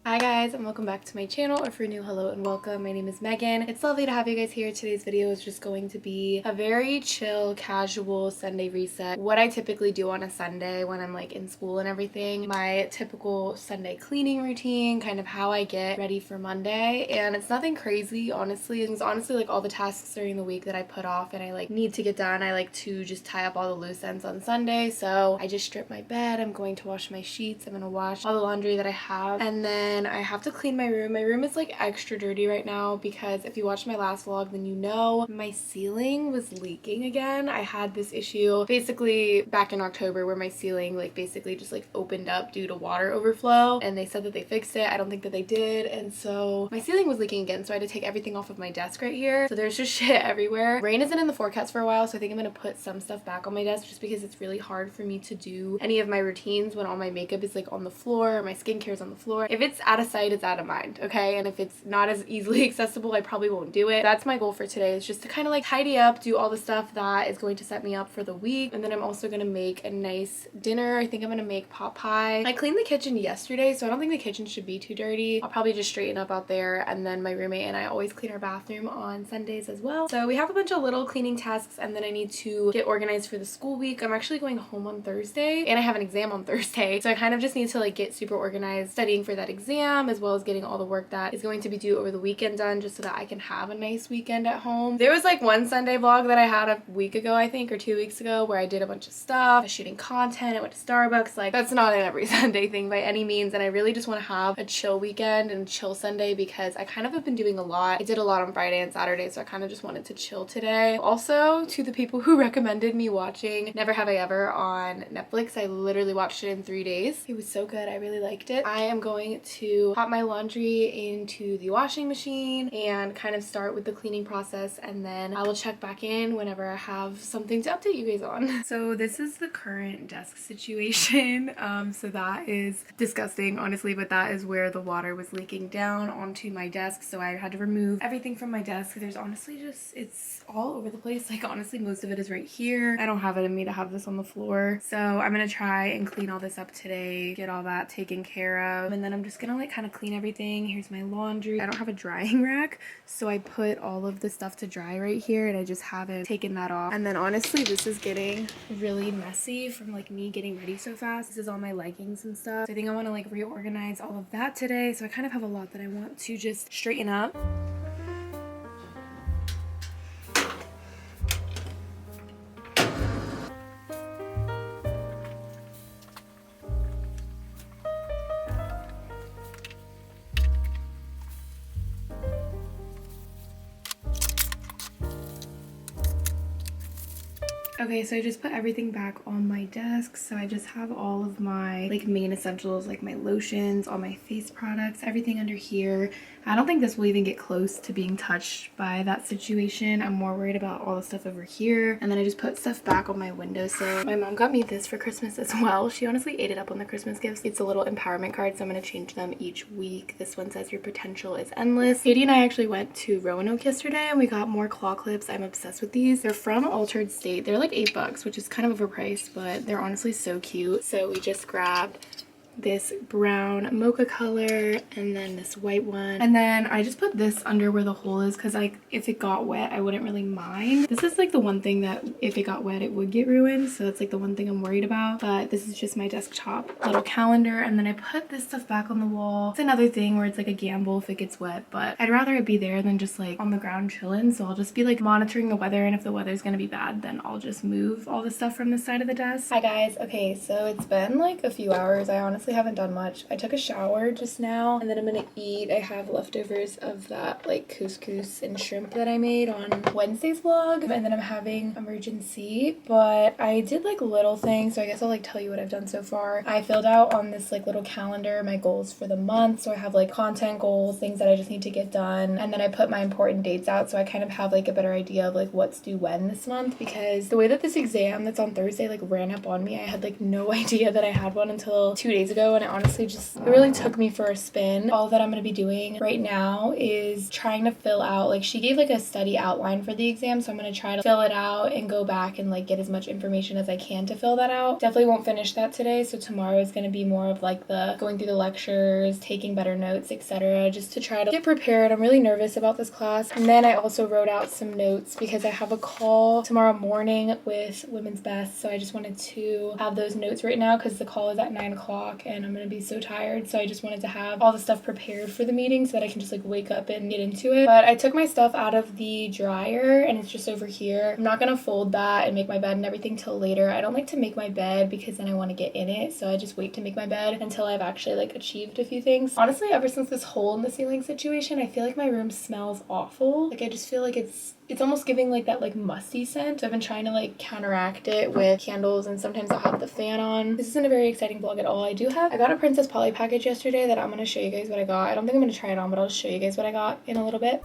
Hi guys, and welcome back to my channel, or if you're new, hello and welcome. My name is Megan. It's lovely to have you guys here. Today's video is just going to be a very chill, casual Sunday reset. What I typically do on a Sunday when I'm like in school and everything. My typical Sunday cleaning routine, kind of how I get ready for Monday. And it's nothing crazy, honestly. It's honestly like all the tasks during the week that I put off and I like need to get done. I like to just tie up all the loose ends on Sunday. So I just strip my bed. I'm going to wash my sheets. I'm going to wash all the laundry that I have. And then I have to clean my room. My room is like extra dirty right now because if you watched my last vlog, then you know my ceiling was leaking again. I had this issue basically back in October where my ceiling like basically just like opened up due to water overflow, and they said that they fixed it. I don't think that they did, and so my ceiling was leaking again, so I had to take everything off of my desk right here. So there's just shit everywhere. Rain isn't in the forecast for a while, so I think I'm gonna put some stuff back on my desk just because it's really hard for me to do any of my routines when all my makeup is like on the floor or my skincare is on the floor. If it's out of sight, it's out of mind, okay? And if it's not as easily accessible, I probably won't do it. That's my goal for today, is just to kind of like tidy up, do all the stuff that is going to set me up for the week. And then I'm also gonna make a nice dinner. I think I'm gonna make pot pie. I cleaned the kitchen yesterday, so I don't think the kitchen should be too dirty. I'll probably just straighten up out there. And then my roommate and I always clean our bathroom on Sundays as well. So we have a bunch of little cleaning tasks, and then I need to get organized for the school week. I'm actually going home on Thursday and I have an exam on Thursday. So I kind of just need to like get super organized studying for that exam, as well as getting all the work that is going to be due over the weekend done, just so that I can have a nice weekend at home. There was like one Sunday vlog that I had a week ago, I think, or 2 weeks ago, where I did a bunch of stuff. I was shooting content, I went to Starbucks. Like, that's not an every Sunday thing by any means, and I really just want to have a chill weekend and chill Sunday because I kind of have been doing a lot. I did a lot on Friday and Saturday, so I kind of just wanted to chill today. Also, to the people who recommended me watching Never Have I Ever on Netflix, I literally watched it in 3 days. It was so good. I really liked it. I am going to pop my laundry into the washing machine and kind of start with the cleaning process, and then I will check back in whenever I have something to update you guys on. So this is the current desk situation. So that is disgusting, honestly, but that is where the water was leaking down onto my desk, so I had to remove everything from my desk. There's honestly just, it's all over the place. Like, honestly, most of it is right here. I don't have it in me to have this on the floor, so I'm gonna try and clean all this up today, get all that taken care of, and then I'm just gonna like kind of clean everything. Here's my laundry. I don't have a drying rack, so I put all of the stuff to dry right here, and I just haven't taken that off. And then honestly, this is getting really messy from like me getting ready so fast. This is all my leggings and stuff, so I think I want to like reorganize all of that today. So I kind of have a lot that I want to just straighten up. Okay, so I just put everything back on my desk. So I just have all of my like main essentials, like my lotions, all my face products, everything under here. I don't think this will even get close to being touched by that situation. I'm more worried about all the stuff over here. And then I just put stuff back on my windowsill. My mom got me this for Christmas as well. She honestly ate it up on the Christmas gifts. It's a little empowerment card, so I'm going to change them each week. This one says your potential is endless. Katie and I actually went to Roanoke yesterday and we got more claw clips. I'm obsessed with these. They're from Altered State. They're like $8, which is kind of overpriced, but they're honestly so cute. So we just grabbed this brown mocha color and then this white one, and then I just put this under where the hole is because like if it got wet I wouldn't really mind. This is like the one thing that if it got wet it would get ruined, so that's like the one thing I'm worried about. But this is just my desktop little calendar, and then I put this stuff back on the wall. It's another thing where it's like a gamble if it gets wet, but I'd rather it be there than just like on the ground chilling. So I'll just be like monitoring the weather, and if the weather's gonna be bad then I'll just move all the stuff from this side of the desk. Hi guys. Okay, so it's been like a few hours. I honestly haven't done much. I took a shower just now, and then I'm gonna eat. I have leftovers of that like couscous and shrimp that I made on Wednesday's vlog, and then I'm having emergency. But I did like little things, so I guess I'll like tell you what I've done so far. I filled out on this like little calendar my goals for the month, so I have like content goals, things that I just need to get done, and then I put my important dates out, so I kind of have like a better idea of like what's due when this month, because the way that this exam that's on Thursday like ran up on me, I had like no idea that I had one until 2 days ago. ago, and it honestly just, it really took me for a spin. All that I'm going to be doing right now is trying to fill out, like she gave like a study outline for the exam, so I'm going to try to fill it out and go back and like get as much information as I can to fill that out. Definitely won't finish that today, so tomorrow is going to be more of like the going through the lectures, taking better notes, etc., just to try to get prepared. I'm really nervous about this class. And then I also wrote out some notes because I have a call tomorrow morning with Women's Best, so I just wanted to have those notes right now because the call is at 9 o'clock and I'm going to be so tired, so I just wanted to have all the stuff prepared for the meeting so that I can just like wake up and get into it. But I took my stuff out of the dryer and it's just over here. I'm not going to fold that and make my bed and everything till later. I don't like to make my bed because then I want to get in it, so I just wait to make my bed until I've actually like achieved a few things. Honestly, ever since this hole in the ceiling situation, I feel like my room smells awful. Like I just feel like it's almost giving like that like musty scent. So I've been trying to like counteract it with candles, and sometimes I'll have the fan on. This isn't a very exciting vlog at all. I got a Princess Polly package yesterday that I'm going to show you guys what I got. I don't think I'm going to try it on, but I'll show you guys what I got in a little bit.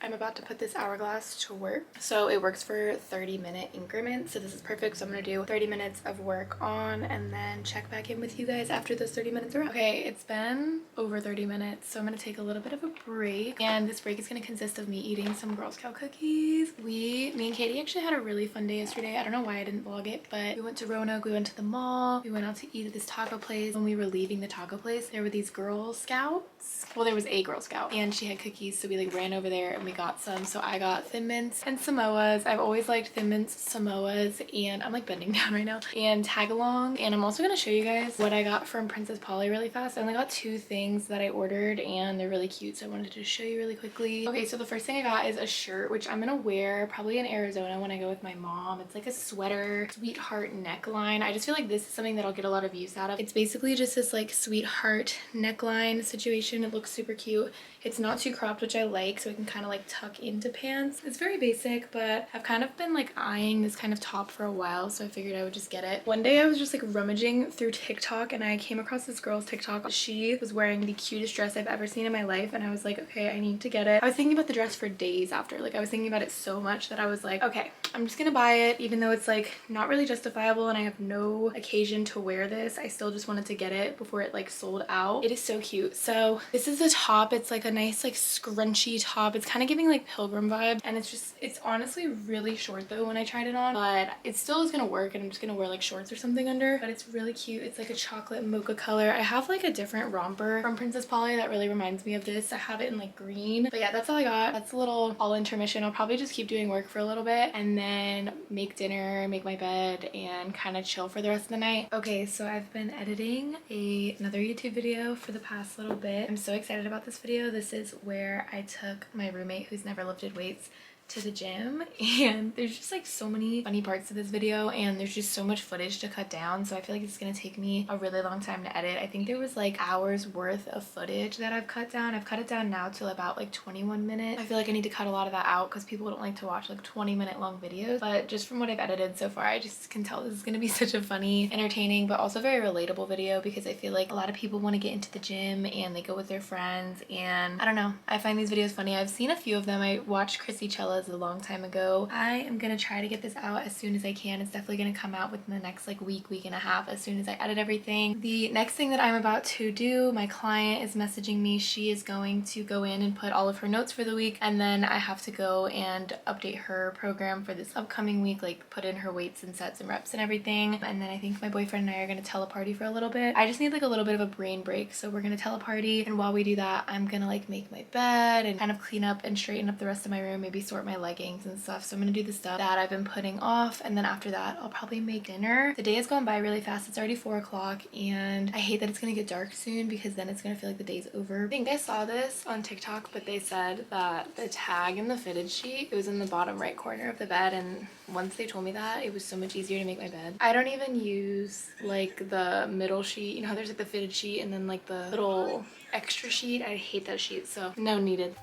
I'm about to put this hourglass to work. So it works for 30-minute increments. So this is perfect. So I'm going to do 30 minutes of work on and then check back in with you guys after those 30 minutes are up. Okay, it's been over 30 minutes. So I'm going to take a little bit of a break. And this break is going to consist of me eating some Girl Scout cookies. Me and Katie actually had a really fun day yesterday. I don't know why I didn't vlog it, but we went to Roanoke, we went to the mall, we went out to eat at this taco place. When we were leaving the taco place, there were these Girl Scouts. Well, there was a Girl Scout and she had cookies. So we like ran over there and we got some. So I got Thin Mints and Samoas. I've always liked Thin Mints, Samoas, and I'm like bending down right now, and Tagalong. And I'm also going to show you guys what I got from Princess Polly really fast. I only got 2 things that I ordered and they're really cute, so I wanted to show you really quickly. Okay, so the first thing I got is a shirt, which I'm gonna wear probably in Arizona when I go with my mom. It's like a sweater sweetheart neckline. I just feel like this is something that I'll get a lot of use out of. It's basically just this like sweetheart neckline situation. It looks super cute. It's not too cropped, which I like, so I can kind of like tuck into pants. It's very basic, but I've kind of been like eyeing this kind of top for a while, so I figured I would just get it. One day I was just like rummaging through TikTok and I came across this girl's TikTok. She was wearing the cutest dress I've ever seen in my life, and I was like, okay, I need to get it. I was thinking about the dress for days after. Like I was thinking about it so much that I was like, okay, I'm just gonna buy it, even though it's like not really justifiable and I have no occasion to wear this. I still just wanted to get it before it like sold out. It is so cute. So this is the top. It's like a nice like scrunchy top. It's kind of giving like pilgrim vibe, and it's honestly really short though when I tried it on, but it still is gonna work, and I'm just gonna wear like shorts or something under. But it's really cute. It's like a chocolate mocha color. I have like a different romper from Princess Polly that really reminds me of this. I have it in like green, but yeah, that's all I got. That's a little all intermission. I'll probably just keep doing work for a little bit and then make dinner, make my bed, and kind of chill for the rest of the night. Okay, so I've been editing another YouTube video for the past little bit. I'm so excited about this video. This is where I took my roommate who's never lifted weights to the gym, and there's just like so many funny parts to this video, and there's just so much footage to cut down, so I feel like it's gonna take me a really long time to edit. I think there was like hours worth of footage that I've cut down. I've cut it down now to about like 21 minutes. I feel like I need to cut a lot of that out because people don't like to watch like 20-minute long videos, but just from what I've edited so far, I just can tell this is gonna be such a funny, entertaining, but also very relatable video, because I feel like a lot of people want to get into the gym and they go with their friends, and I don't know, I find these videos funny. I've seen a few of them. I watched Chrissy Chella's a long time ago. I am gonna try to get this out as soon as I can. It's definitely gonna come out within the next like week and a half as soon as I edit everything. The next thing that I'm about to do, my client is messaging me. She is going to go in and put all of her notes for the week, and then I have to go and update her program for this upcoming week, like put in her weights and sets and reps and everything. And then I think my boyfriend and I are gonna teleparty for a little bit. I just need like a little bit of a brain break, so we're gonna teleparty, and while we do that, I'm gonna like make my bed and kind of clean up and straighten up the rest of my room, maybe sort my leggings and stuff. So I'm gonna do the stuff that I've been putting off, and then after that I'll probably make dinner. The day has gone by really fast. It's already 4 o'clock, and I hate that it's gonna get dark soon because then it's gonna feel like the day's over. I think I saw this on TikTok, but they said that the tag in the fitted sheet, it was in the bottom right corner of the bed, and once they told me that, it was so much easier to make my bed. I don't even use like the middle sheet. You know how there's like the fitted sheet and then like the little extra sheet? I hate that sheet, so no needed.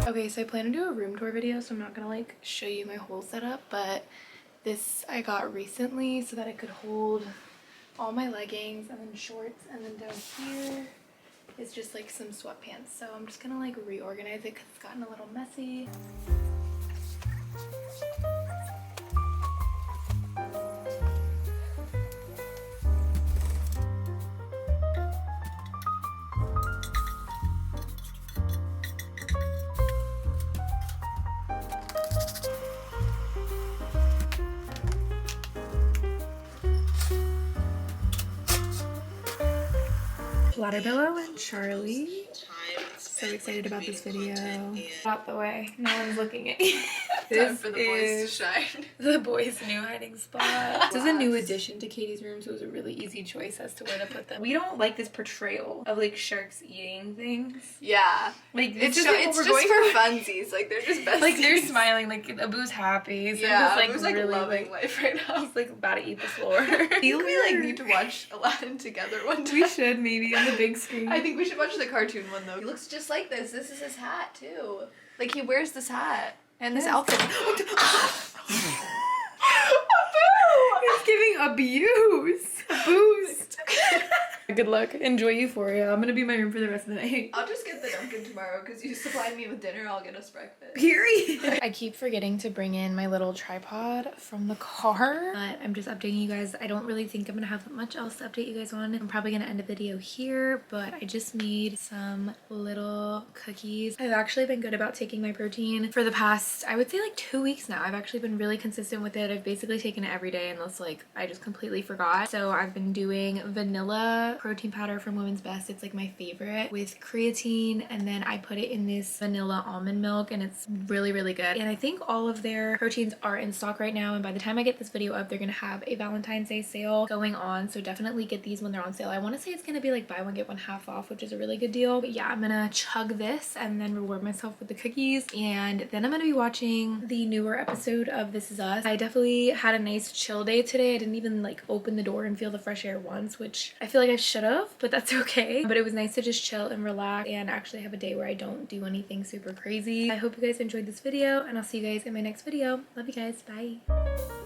Okay, so I plan to do a room tour video, so I'm not gonna like show you my whole setup, but this I got recently so that I could hold all my leggings and then shorts, and then down here is just like some sweatpants. So I'm just gonna like reorganize it because it's gotten a little messy. Waterbillow and Charlie. So excited about this video. Out the way. No one's looking at you. Time for the boys to shine. The boys' new hiding spot. This is a new addition to Katie's room, so it was a really easy choice as to where to put them. We don't like this portrayal of like sharks eating things. Yeah. Like It's just for funsies. Like they're just besties. Like they're smiling. Like Abu's happy. So yeah, I'm Abu's like like really loving life right now. He's like about to eat the floor. I think we like need to watch Aladdin together one time. We should maybe on the big screen. I think we should watch the cartoon one though. He looks just like this. This is his hat too. Like he wears this hat and this outfit. It's giving abuse. A boost. Good luck. Enjoy Euphoria. I'm gonna be in my room for the rest of the night. I'll just get the Dunkin' tomorrow because you supplied me with dinner. I'll get us breakfast. Period. I keep forgetting to bring in my little tripod from the car, but I'm just updating you guys. I don't really think I'm gonna have much else to update you guys on. I'm probably gonna end the video here, but I just made some little cookies. I've actually been good about taking my protein for the past, I would say like 2 weeks now. I've actually been really consistent with it. I've basically taken it every day unless like I just completely forgot. So I've been doing vanilla protein powder from Women's Best. It's like my favorite, with creatine, and then I put it in this vanilla almond milk, and it's really good. And I think all of their proteins are in stock right now, and by the time I get this video up, they're gonna have a Valentine's Day sale going on, so definitely get these when they're on sale. I want to say it's gonna be like buy one get one half off, which is a really good deal. But yeah, I'm gonna chug this and then reward myself with the cookies, and then I'm gonna be watching the newer episode of This Is Us. I definitely had a nice chill day today. I didn't even like open the door and feel the fresh air once, which I feel like I should have, but that's okay. But it was nice to just chill and relax and actually have a day where I don't do anything super crazy. I hope you guys enjoyed this video, and I'll see you guys in my next video. Love you guys. Bye.